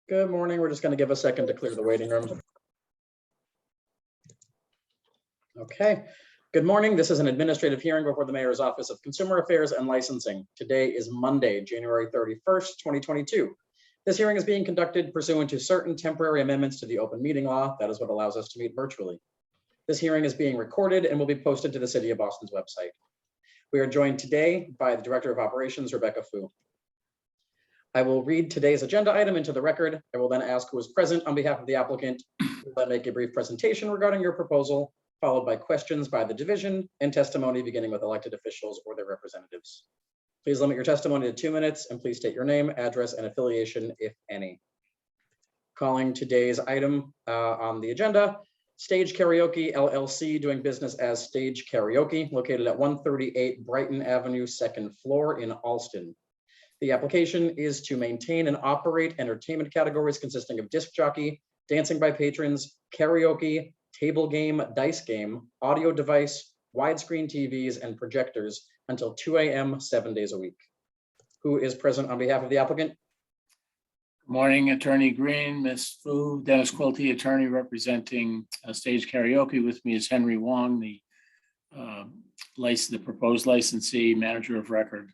Good morning. We're just going to give a second to clear the waiting room. Okay. Good morning. This is an administrative hearing before the Mayor's Office of Consumer Affairs and Licensing. Today is Monday, January 31st, 2022. This hearing is being conducted pursuant to certain temporary amendments to the open meeting law. That is what allows us to meet virtually. This hearing is being recorded and will be posted to the City of Boston's website. We are joined today by the Director of Operations, Rebecca Fu. I will read today's agenda item into the record. I will then ask who is present on behalf of the applicant. We'll then make a brief presentation regarding your proposal, followed by questions by the division and testimony beginning with elected officials or their representatives. Please limit your testimony to 2 minutes and please state your name, address, and affiliation, if any. Calling today's item on the agenda, Stage Karaoke LLC, doing business as Stage Karaoke, located at 138 Brighton Avenue, 2nd floor in Allston. The application is to maintain and operate entertainment categories consisting of disc jockey, dancing by patrons, karaoke, table game, dice game, audio device, widescreen TVs, and projectors until 2 a.m. 7 days a week. Who is present on behalf of the applicant? Good morning, Attorney Green, Ms. Fu, Dennis Quilty, attorney representing Stage Karaoke. With me is Henry Wong, the proposed licensee, manager of record,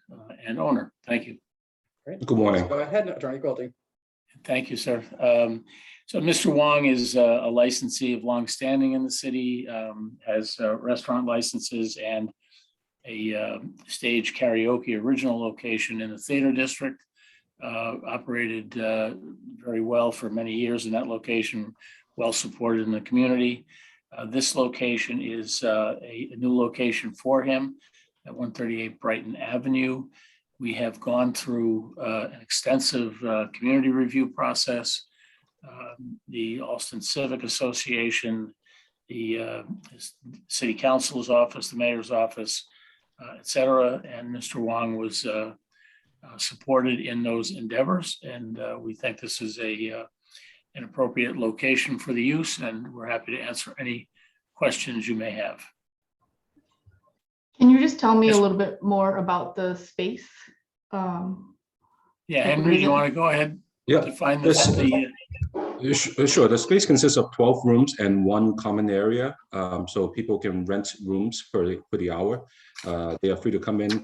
and owner. Thank you. Great. Good morning. Go ahead, Attorney Quilty. Thank you, sir. So Mr. Wong is a licensee of long standing in the city, has restaurant licenses and a Stage Karaoke original location in the Theater District, operated very well for many years in that location, well supported in the community. This location is a new location for him at 138 Brighton Avenue. We have gone through an extensive community review process. The Allston Civic Association, the City Council's office, the Mayor's office, et cetera. And Mr. Wong was supported in those endeavors. And we think this is an appropriate location for the use, and we're happy to answer any questions you may have. Can you just tell me Yes. a little bit more about the space? Yeah, Henry, you want to go ahead? Yeah, Define this- the Sure. The space consists of 12 rooms and one common area, so people can rent rooms for the hour. They are free to come in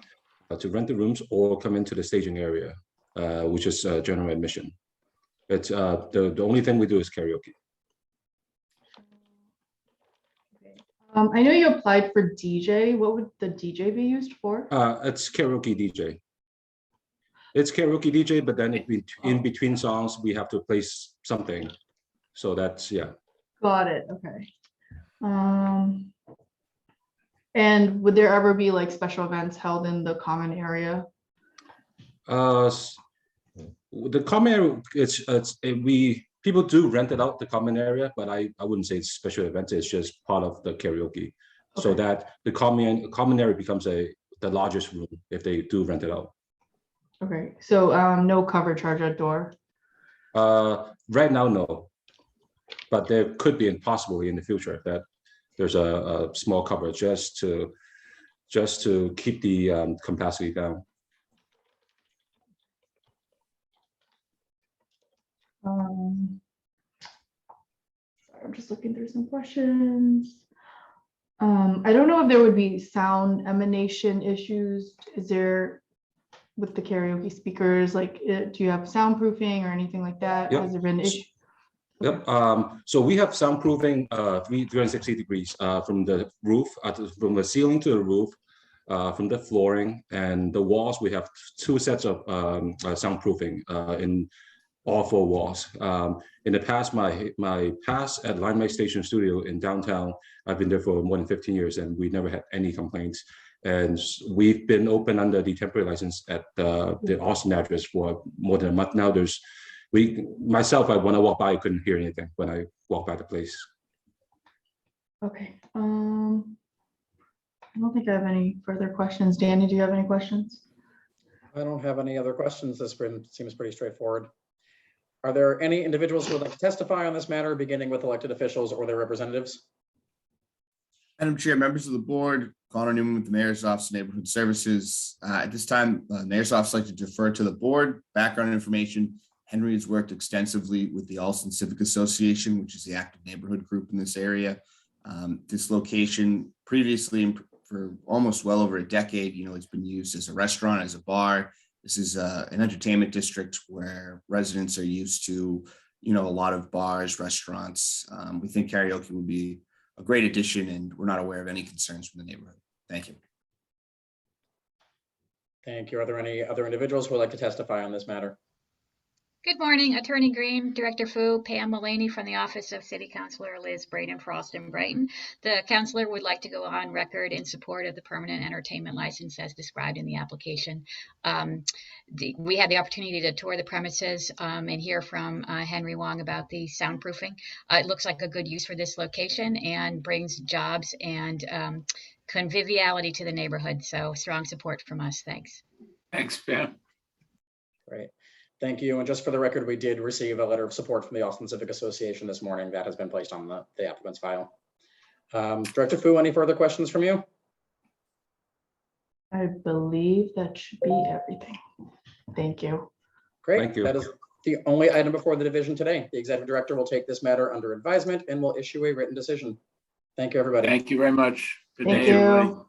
to rent the rooms or come into the staging area, which is general admission. It's the only thing we do is karaoke. I know you applied for DJ. What would the DJ be used for? It's karaoke DJ. It's karaoke DJ, but then in between songs we have to place something. So that's, yeah. Got it. Okay. And would there ever be like special events held in the common area? The common area, people do rent it out, the common area, but I wouldn't say it's special event. It's just part of the karaoke, so that the common area becomes the largest room if they do rent it out. Okay, so no cover charge at door? Right now, no, but there could be possibly in the future that there's a small cover just to keep the capacity down. Sorry, I'm just looking through some questions. I don't know if there would be sound emanation issues. Is there with the karaoke speakers, like, do you have soundproofing or anything like that? Yep. Has there been issue? Yep. So we have soundproofing 360 degrees from the roof, from the ceiling to the roof, from the flooring and the walls. We have 2 sets of soundproofing in all 4 walls. In the past, my past at Limelight Station Studio in downtown, I've been there for more than 15 years, and we never had any complaints. And we've been open under the temporary license at the Austin address for more than a month now. When I walk by, I couldn't hear anything when I walk by the place. Okay. I don't think I have any further questions. Danny, do you have any questions? I don't have any other questions. This seems pretty straightforward. Are there any individuals who would like to testify on this matter, beginning with elected officials or their representatives? Madam Chair, members of the board, Connor Newman with the Mayor's Office of Neighborhood Services. At this time, the Mayor's Office would like to defer to the board. Background information: Henry has worked extensively with the Alston Civic Association, which is the active neighborhood group in this area. This location previously, for almost well over a decade, it's been used as a restaurant, as a bar. This is an entertainment district where residents are used to, a lot of bars, restaurants. We think karaoke would be a great addition, and we're not aware of any concerns from the neighborhood. Thank you. Thank you. Are there any other individuals who would like to testify on this matter? Good morning, Attorney Green, Director Fu, Pam Mullaney from the Office of City Councilor Liz Braden, Frost and Brighton. The councilor would like to go on record in support of the permanent entertainment license as described in the application. We had the opportunity to tour the premises and hear from Henry Wong about the soundproofing. It looks like a good use for this location and brings jobs and conviviality to the neighborhood. So strong support from us. Thanks. Thanks, Pam. Great. Thank you. And just for the record, we did receive a letter of support from the Alston Civic Association this morning that has been placed on the applicant's file. Director Fu, any further questions from you? I believe that should be everything. Thank you. Great. Thank you. That is the only item before the division today. The executive director will take this matter under advisement and will issue a written decision. Thank you, everybody. Thank you very much. Good Thank day, everybody. you.